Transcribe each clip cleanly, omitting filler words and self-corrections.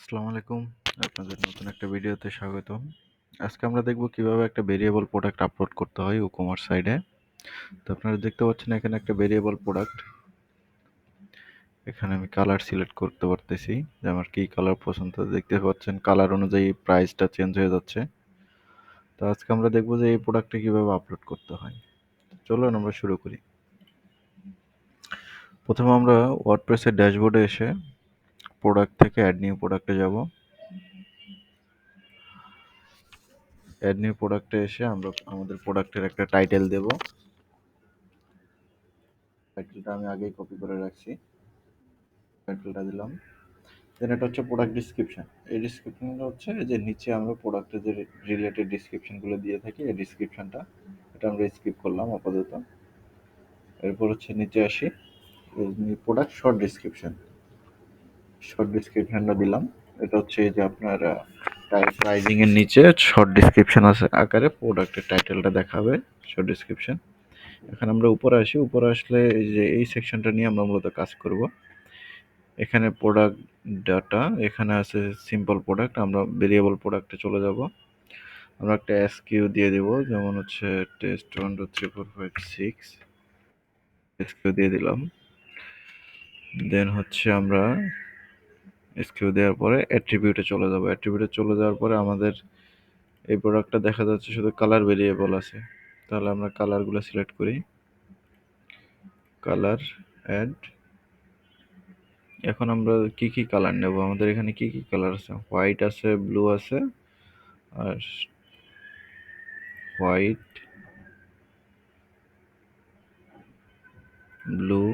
আসসালামু আলাইকুম। আপনাদের নতুন একটা ভিডিওতে স্বাগতম। আজকে আমরা দেখব কিভাবে একটা ভেরিয়েবল প্রোডাক্ট আপলোড করতে হয় WooCommerce সাইটে। তো আপনারা দেখতে পাচ্ছেন এখানে একটা ভেরিয়েবল প্রোডাক্ট। এখানে আমি কালার সিলেক্ট করতে পারতেছি যে আমার কি কালার পছন্দ। দেখতে পাচ্ছেন কালার অনুযায়ী প্রাইসটা চেঞ্জ হয়ে যাচ্ছে। তো আজকে আমরা দেখব যে এই প্রোডাক্টটা কিভাবে আপলোড করতে হয়। চলুন আমরা শুরু করি। প্রথমে আমরা ওয়ার্ডপ্রেসের ড্যাশবোর্ডে এসে প্রোডাক্ট থেকে অ্যাড নিউ প্রোডাক্টে যাব। অ্যাড নিউ প্রোডাক্টে এসে আমরা আমাদের প্রোডাক্টের একটা টাইটেল দেব। টাইটেলটা আমি আগেই কপি করে রাখছি। টাইটেলটা দিলাম। দেন এটা হচ্ছে প্রোডাক্ট ডিসক্রিপশন। এই ডিসক্রিপশনটা হচ্ছে যে নিচে আমরা প্রোডাক্টের যে রিলেটেড ডিসক্রিপশনগুলো দিয়ে থাকি, এই ডিসক্রিপশনটা এটা আমরা স্কিপ করলাম আপাতত। এরপর হচ্ছে নিচে আসি, প্রোডাক্ট শর্ট ডিসক্রিপশন। শর্ট ডিসক্রিপশনটা দিলাম। এটা হচ্ছে এই যে আপনার প্রাইজিং এর নিচে শর্ট ডিসক্রিপশন আছে আকারে প্রোডাক্টের টাইটেলটা দেখাবে শর্ট ডিসক্রিপশন। এখন আমরা উপরে আসি, উপরে আসলে এই যে এই সেকশনটা নিয়ে আমরা মূলত কাজ করব। এখানে প্রোডাক্ট ডাটা, এখানে আছে সিম্পল প্রোডাক্ট। আমরা ভেরিয়েবল প্রোডাক্টে চলে যাব। আমরা একটা এসকিউ দিয়ে দিব, যেমন হচ্ছে টেস্ট 1 2 3 4 5 6 এসকিউ দিয়ে দিলাম। দেন হচ্ছে আমরা এসকিউ দেওয়ার পরে অ্যাট্রিবিউটে চলে যাব। অ্যাট্রিবিউটে চলে যাওয়ার পরে আমাদের এই প্রোডাক্টটা দেখা যাচ্ছে শুধু কালার ভেরিয়েবল আছে। তাহলে আমরা কালারগুলো সিলেক্ট করি, কালার অ্যাড। এখন আমরা কি কি কালার নেব, আমাদের এখানে কি কি কালার আছে, হোয়াইট আছে, ব্লু আছে, আর white, blue,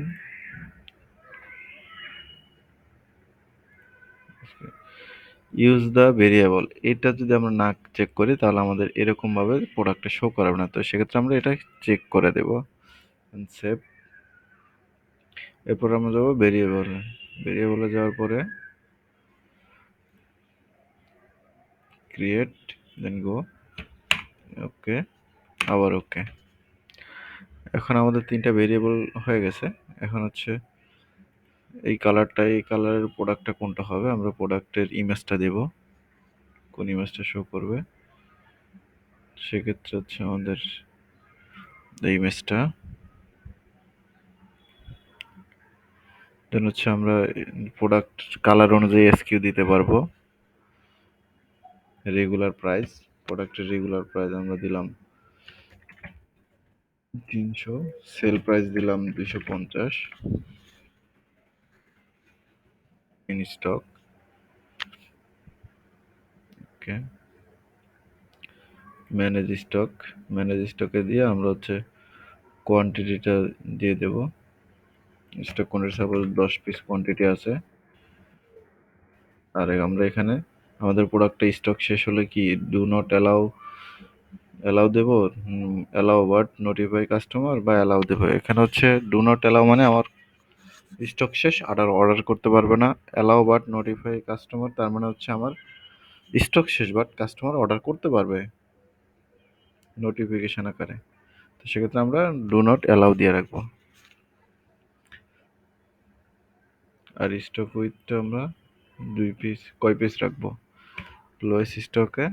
use the variable. এটা যদি আমরা না চেক করি তাহলে আমাদের এরকম ভাবে প্রোডাক্টটা শো করাবে না। তো সেক্ষেত্রে আমরা এটা চেক করে দেব, সেভ। এরপর আমরা যাবো ভেরিয়েবলে। ভেরিয়েবলে যাওয়ার পরে ক্রিয়েট, দেন গো, ওকে, আবার ওকে। এখন আমাদের তিনটা ভেরিয়েবল হয়ে গেছে। এখন হচ্ছে এই কালারটা, এই কালারের প্রোডাক্টটা কোনটা হবে, আমরা প্রোডাক্টের ইমেজটা দেব, কোন ইমেজটা শো করবে। সেক্ষেত্রে হচ্ছে আমাদের এই ইমেজটা। দেন হচ্ছে আমরা প্রোডাক্ট কালার অনুযায়ী এসকিউ দিতে পারবো। রেগুলার প্রাইস, প্রোডাক্টের রেগুলার প্রাইস আমরা দিলাম 300, সেল প্রাইস দিলাম 250, in stock, okay. Manage stock, manage স্টকে দিয়ে আমরা হচ্ছে কোয়ান্টিটিটা দিয়ে দেব। Stock quantity suppose 10 piece quantity আছে। আর আমরা এখানে আমাদের প্রোডাক্টটা স্টক শেষ হলে কি ডু নট অ্যালাউ দেব, অ্যালাউ বাট নোটিফাই কাস্টমার, বা অ্যালাউ দেবো। এখানে হচ্ছে ডু নট অ্যালাউ মানে আমার স্টক শেষ আর অর্ডার করতে পারবে না। অ্যালাউ বাট নোটিফাই কাস্টমার তার মানে হচ্ছে আমার স্টক শেষ বাট কাস্টমার অর্ডার করতে পারবে নোটিফিকেশন আকারে। তো সেক্ষেত্রে আমরা ডু নট অ্যালাউ দিয়ে রাখবো। আর স্টক উইথটা আমরা 2 পিস, কয় পিস রাখবো, লোয়েস্ট স্টকে।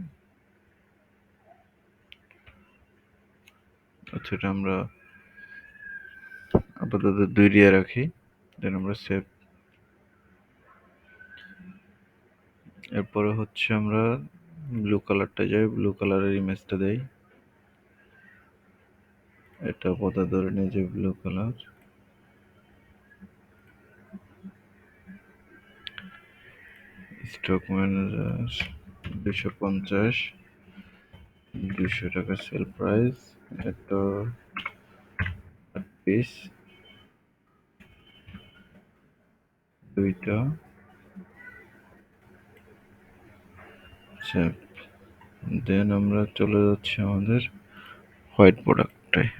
আচ্ছা, এটা আমরা আপাতত 2 দিয়ে রাখি। দেন আমরা সেভ। এরপরে হচ্ছে আমরা ব্লু কালারটা যাই, ব্লু কালারের ইমেজটা দেই। এটা পথে ধরে নিয়ে যে ব্লু কালার, স্টক ম্যানেজার 250, 200 টাকা সেল প্রাইস, এটা 8 পিস, দুইটা, সেভ। দেন আমরা চলে যাচ্ছি আমাদের হোয়াইট প্রোডাক্টটায়।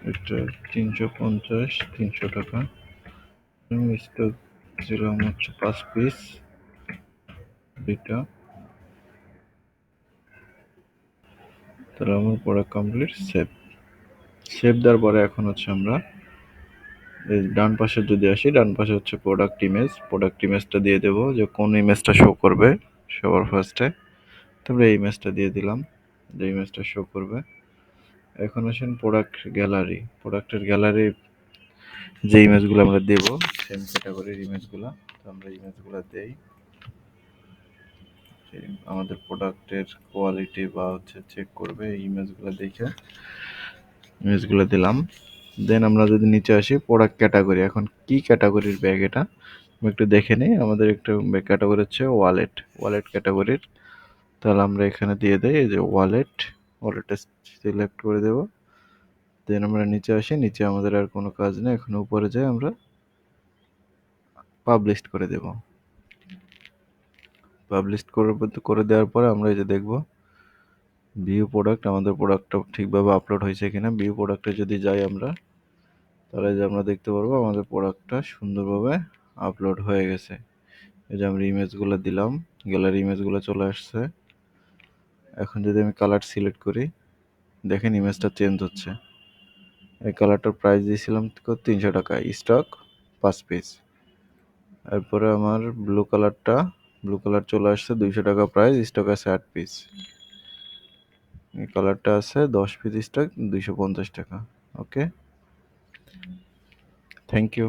এটা 350, 300 টাকা। স্টক ছিলাম হচ্ছে 5 পিস, এটা তাহলে আমার প্রোডাক্ট কমপ্লিট, সেভ। সেভ দেওয়ার পরে এখন হচ্ছে আমরা এই ডান পাশে যদি আসি, ডান পাশে হচ্ছে প্রোডাক্ট ইমেজ, প্রোডাক্ট ইমেজটা দিয়ে দেবো যে কোন ইমেজটা শো করবে সবার ফার্স্টে। তারপরে এই ইমেজটা দিয়ে দিলাম, যে ইমেজটা শো করবে। এখন আসেন প্রোডাক্ট গ্যালারি, প্রোডাক্টের গ্যালারি যে ইমেজগুলো আমরা দেব সেম ক্যাটাগরির ইমেজগুলো, তো আমরা ইমেজগুলো দেই। আমাদের প্রোডাক্টের কোয়ালিটি বা হচ্ছে চেক করবে এই ইমেজগুলো দেখে, ইমেজগুলো দিলাম। দেন আমরা যদি নিচে আসি প্রোডাক্ট ক্যাটাগরি, এখন কি ক্যাটাগরির ব্যাগ এটা আমি একটু দেখে নিই। আমাদের একটা ক্যাটাগরি হচ্ছে ওয়ালেট, ওয়ালেট ক্যাটাগরির। তাহলে আমরা এখানে দিয়ে দেই এই যে ওয়ালেট, ওয়ালেটটা সিলেক্ট করে দেব। দেন আমরা নিচে আসি, নিচে আমাদের আর কোনো কাজ নেই, এখন উপরে যাই আমরা পাবলিশ করে দেব। পাবলিশ করে দেওয়ার পরে আমরা এই যে দেখব ভিউ প্রোডাক্ট, আমাদের প্রোডাক্টটা ঠিকভাবে আপলোড হয়েছে কিনা। ভিউ প্রোডাক্টে যদি যাই আমরা, তাহলে যে আমরা দেখতে পারবো আমাদের প্রোডাক্টটা সুন্দরভাবে আপলোড হয়ে গেছে। এই যে আমরা ইমেজগুলো দিলাম, গ্যালারি ইমেজগুলো চলে আসছে। এখন যদি আমি কালার সিলেক্ট করি, দেখেন ইমেজটা চেঞ্জ হচ্ছে। এই কালারটার প্রাইস দিয়েছিলাম 300 টাকা, স্টক 5 পিস। এরপরে আমার ব্লু কালারটা, ব্লু কালার চলে আসছে 200 টাকা প্রাইস, স্টক আছে 8 পিস। এই কালারটা আছে 10 পিস, স্টক 250 টাকা। ওকে, থ্যাংক ইউ।